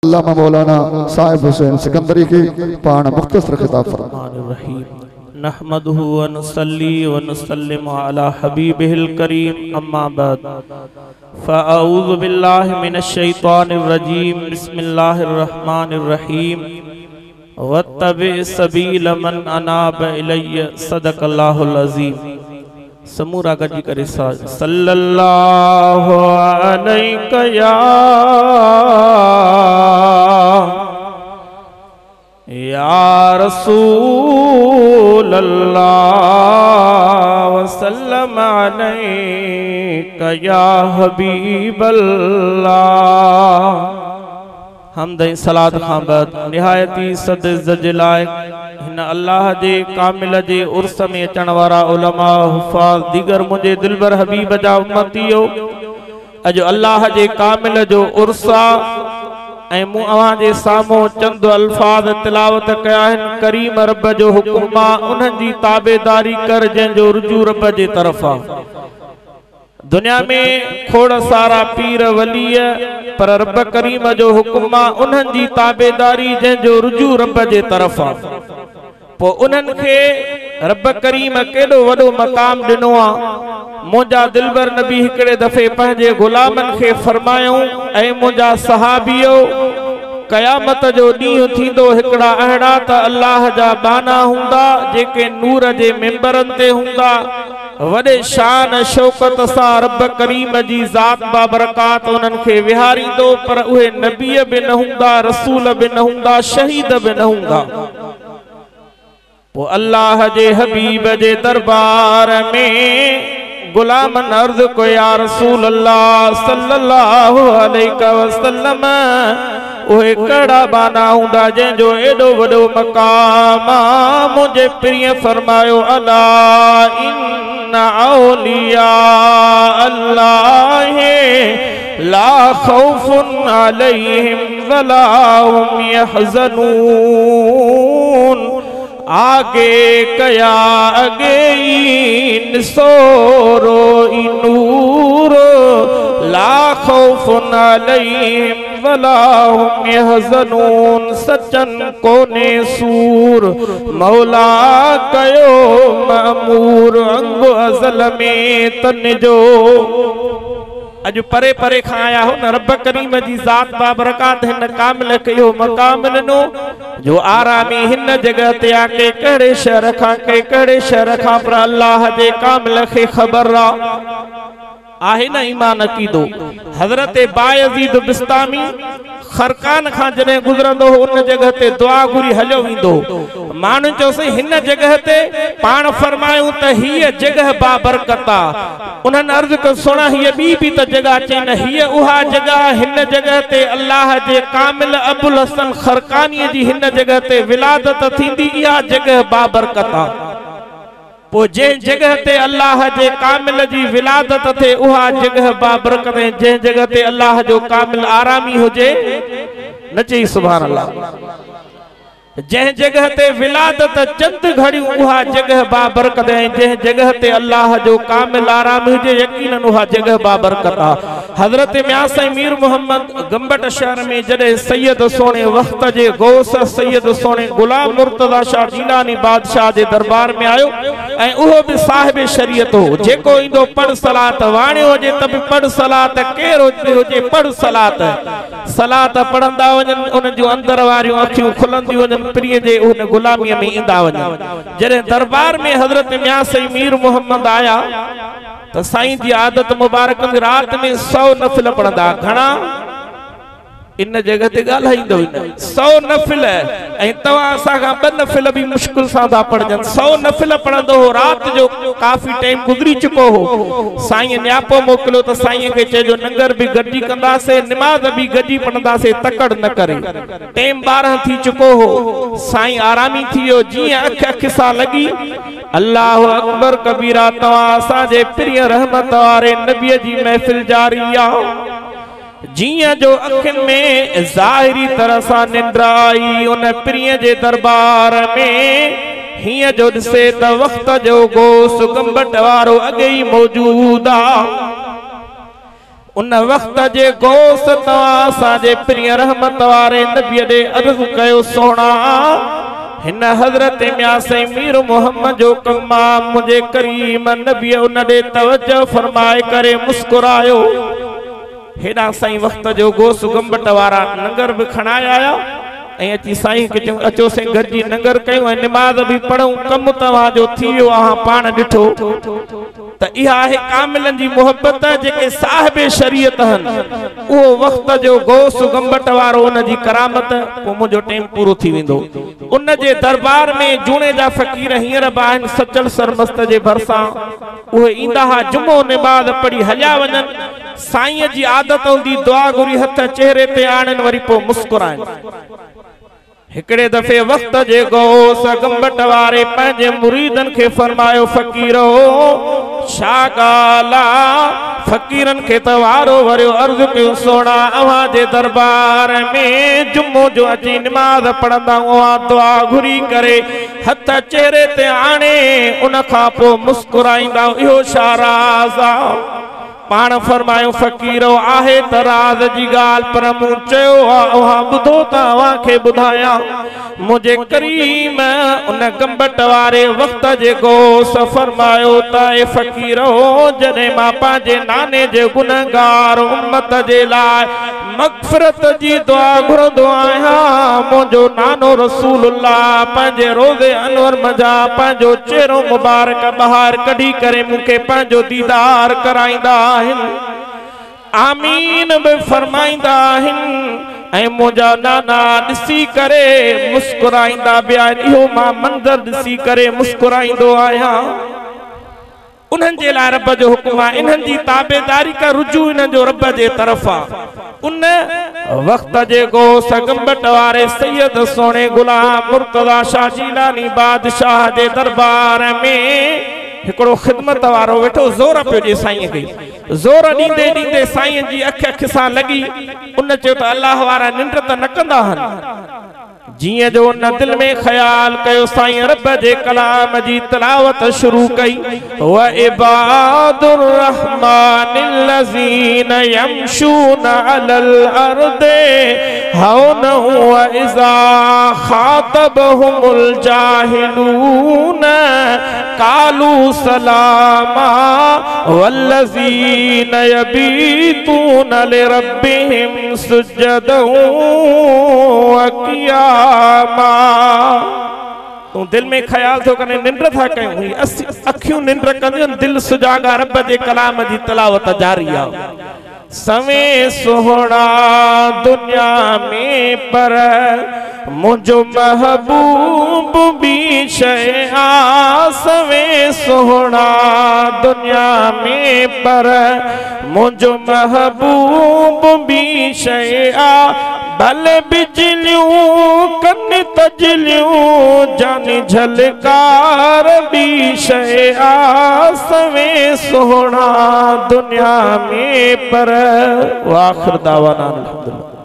अल्लामा मौलाना साहिब हुसैन सिकंदरी की पाण मुख्तसर खिताब फरमाएं। नहमदुहु व नुसल्ली व नुसल्लिमु अला हबीबिहिल करीम अम्मा बाद फ़अऊज़ु बिल्लाहि मिनश शैतानिर रजीम बिस्मिल्लाहिर रहमानिर रहीम वत्तबि सबील मन अनाब इलैया सदक़ल्लाहुल अज़ीम। समूरा गजी करे सल्लल्लाहु अलैका या रसूल अल्लाह वसल्लम अलैका या हबीब अल्लाह। हमद सलात खां बाद निहायती सद जजलाए हिन अल्लाह जे कामिल जे उर्स में अचण वारा उलमा हुफ़ाज़ दीगर मुझे दिलबर हबीब जा उम्मतियो अज अल्लाह जे कामिल जो उर्स ऐं मूं अवां जे साम्हूं चंद अल्फाज तिलावत कया आहिनि। करीम रब जो हुकुम आहे उन्हनि जी ताबेदारी कर जंहिंजो रुजू रब जे तरफ़ आहे। दुनिया में खोड़ सारा पीर वली पर रब करीम जो हुकुम आहे उन्हनि जी ताबेदारी जंहिंजो रुजू रब जे तरफ़ आहे। पोइ उन्हनि खे रब करीम केॾो वॾो मक़ाम ॾिनो आहे। मुंहिंजा दिलबर नबी हिकिड़े दफ़े पंहिंजे गुलामनि खे फरमायूं ऐं मुंहिंजा सहाबियो क़यामत जो ॾींहुं थींदो हिकिड़ा अहिड़ा त अल्लाह जा बाना हूंदा जेके नूर जे मेंबरनि ते हूंदा वॾे शान शौकत सां रब करीम जी ज़ात बाबरकात उन्हनि खे विहारींदो पर उहे नबी बि न हूंदा रसूल बि न हूंदा शहीद बि न हूंदा। पोइ अल्लाह जे हबीब जे दरबार में गुलामन अर्ज़ को या रसूल अल्लाह सल्लल्लाहु अलैहि वसल्लम उहे कड़ा बाना हूंदा जंहिंजो एॾो वॾो मक़ाम मुझे प्रिय फरमायो अला इन औलिया अल्लाह ला खौफुन अलैहिम वला हुम यहज़नून। आगे कया अगे सोरो नूरो ला खौफुन अलैहिम वला हुम यहज़नून। सचन कोने सूर मौला कयो ममूर अंग अज़ल में तन जो अज परे परे खां आया हो न रब करीम जी ज़ात बाबरकात हिन कामिल कयो मक़ाम ॾिनो जो आरामी हिन जगह ते आके कहिड़े शहर खां के कहिड़े शहर खां पर अल्लाह जे कामिल खे ख़बर आहे न ईमान अक़ीदो। हज़रत बायज़ीद बिस्तामी खरकान खां जॾहिं गुज़रंदो हो उन जगह ते दुआ घुरी हलियो वेंदो। माण्हू चयोसीं हिन जगह ते पाण फरमायूं त हीअ जगह बाबरकत आहे। उन्हनि अर्ज़ कयो सुण हीअ ॿी बि त जगह चई न हीअ उहा जगह हिन जगह ते अल्लाह जे कामिल अबुल हसन खरकानी जी हिन जगह ते विलादत थींदी इहा जगह बाबरकत आहे। पो जंहिं जगह ते अल्लाह जे कामिल जी विलादत थे उहा जगह बाबरकत है। जंहिं जगह ते अल्लाह जो कामिल आरामी हुजे न चई सुभान अल्लाह। जंहिं जगह ते विलादत चंद घड़ियों उहा जगह बाबरकत है। जंहिं जगह ते अल्लाह जो कामिल आराम हुजे यकीनन उहा जगह बाबरकत आहे। हजरत म्यासा मीर मोहम्मद गंबट शहर में जॾहिं सैयद सोने वक्त जे गौस सैयद सोने गुलाम मुर्तजा शाह जीलानी बादशाह जे दरबार में आयो ऐं उहो भी साहिब शरीयत हो। जेको इंदो पढ़ सलात वाणियो हुजे त बि पढ़ सलात केर हुजे पढ़ सलात सलात पढ़ंदा वञनि उन जूं अंदर वारियूं अखियूं खुलंदियूं वञनि प्रिय जे उन गुलामीअ में ईंदा वञनि। जॾहिं दरबार में हजरत म्यासी मीर मोहम्मद आया त साईं जी आदत मुबारक रात में 100 नफिल पढ़ंदा। घणा इन जगह ते ॻाल्हाईंदो न 100 नफिल ऐं तव्हां असांखां 2 नफिल भी मुश्किल सां था पढ़जनि। 100 नफिल पढ़ंदो हो। रात जो काफ़ी टाइम गुज़री चुको हो। साईं न्यापो मोकिलियो त साईं खे चइजो नंगर भी गॾिजी कंदासीं निमाज़ भी गॾिजी पढ़ंदासीं तकड़ न करे। टाइम 12 थी चुको हो। साईं आरामी थी वियो। जीअं अख सां लगी अल्लाह अकबर कबीरा तव्हां असांजे प्रिय रहमत वारे नबीअ जी महफ़िल जारी आहे। जियां जो अखियुनि में ज़ाहिरी तरह सां निंड आई उन प्रिय जे दरबार में हिय जो ॾिसे त वक्त जो गोस गंबट वारो अॻे ई मौजूद आ। उन वक्त जे गोस तवा साजे प्रिय रहमत वारे नबी दे अर्ज कयो सोना हिन हजरत म्यासे मीर मोहम्मद जो कमा मुझे करीम नबी उन दे तवज्जो फरमाए करे मुस्कुरायो। हेडा साईं वक्त जो गोस गंबट वारा नंगर भी खणाया आया ऐं अची साईं के चऊं अचो से गॾिजी नंगर कयूं ऐं निमाज़ भी पढ़ूं कम तव्हां जो थी वियो आहां पाण ॾिठो त इहा आहे कामिलन जी मोहब्बत जेके साहिब शरीयत हन उहो वक्त जो गोस गंबट वारो उन जी करामत को मुंहिंजो टाइम पूरो थी वेंदो। उन जे दरबार में जूने जा फ़कीर हींअर बि आहिनि सचल सरमस्त जे भरिसां उहे ईंदा हा जुमो निमाज़ पढ़ी हलिया वञनि साईं जी आदत हूंदी दुआ घुरी हथ चेहरे ते आणनि वरी पोइ मुस्कुराइनि। हिकड़े दफे वक्त जे गोस गंबट वारे पंहिंजे मुरीदन के फरमायो फकीरो छा ॻाल्हि आ फकीरन के तवारो वरियो अर्ज कयो सोना अवां जे दरबार में जुम्मो जो अची नमाज पढ़ंदा हुआ दुआ घुरी करे हथ चेहरे ते आणे उन खां पोइ मुस्कुराईंदा इहो छा राज़ आ। पाण फरमायो फकीरो आहे त राज जी गाल पर मूं चयो उहा बुधो तव्हां खे ॿुधायां मुझे करीम उन गंबट वारे वक्त जे गोस फरमायो त ए फकीरो जॾहिं मां पंहिंजे नाने जे गुनहगार उम्मत जे लाइ मग़फ़िरत जी दुआ घुरंदो आहियां मुंहिंजो नानो रसूलुल्लाह पंहिंजे रोज़े अनवर मजा पंहिंजो चेहरो मुबारक ॿाहिरि कढी करे मूंखे पंहिंजो दीदार कराईंदा आमीन भी फरमाइंदा ऐं मुंहिंजा नाना ॾिसी करे मुस्कुराईंदा बि आहिनि इहो मां मंज़र ॾिसी करे मुस्कुराईंदो आहियां। उन्हनि जे लाइ रब जो हुकुम आहे इन्हनि जी ताबेदारी का रुजू इन्हनि जो रब जे तरफ़ आहे। उन वक्त जे गोस गंबट वारे सैयद सोने गुलाम मुर्तज़ा शाह जीलानी बादशाह जे दरबार में हिकड़ो खिदमत वारो वेठो ज़ोर पियो ॾे साईं खे ज़ोर ॾींदे ॾींदे साईं जी अख सां लॻी उन चयो त अल्लाह वारा निंड त न कंदा आहिनि जिए जो न दिल में ख्याल कयो साईं रब जे कलाम जी तिलावत शुरू कई व इबादुर रहमानिल्लज़ीन यमशूना अलल अर्दे हौना व इज़ा खातबहुमुल जाहिलून कालू सलामा वल्लज़ीन यबीतून लिरब्बिहिम सुज्जदन व क़ियामा। तू दिल में ख्याल थो करे निंड था कयूं अखियूं निंड कंदियूं दिल सुजागा रब जे कलाम जी तिलावत जारी आहे। सवे सोहणा दुनिया में पर मुझो महबूब भी शे आ सवे सोहणा दुनिया में पर मुझो महबूब भी शे आ भले बिजलियों कन तजलियों जानी झलकार भी शे आ सवे सोहणा दुनिया में पर वाखिर दावाना अल्हम्दुलिल्लाह।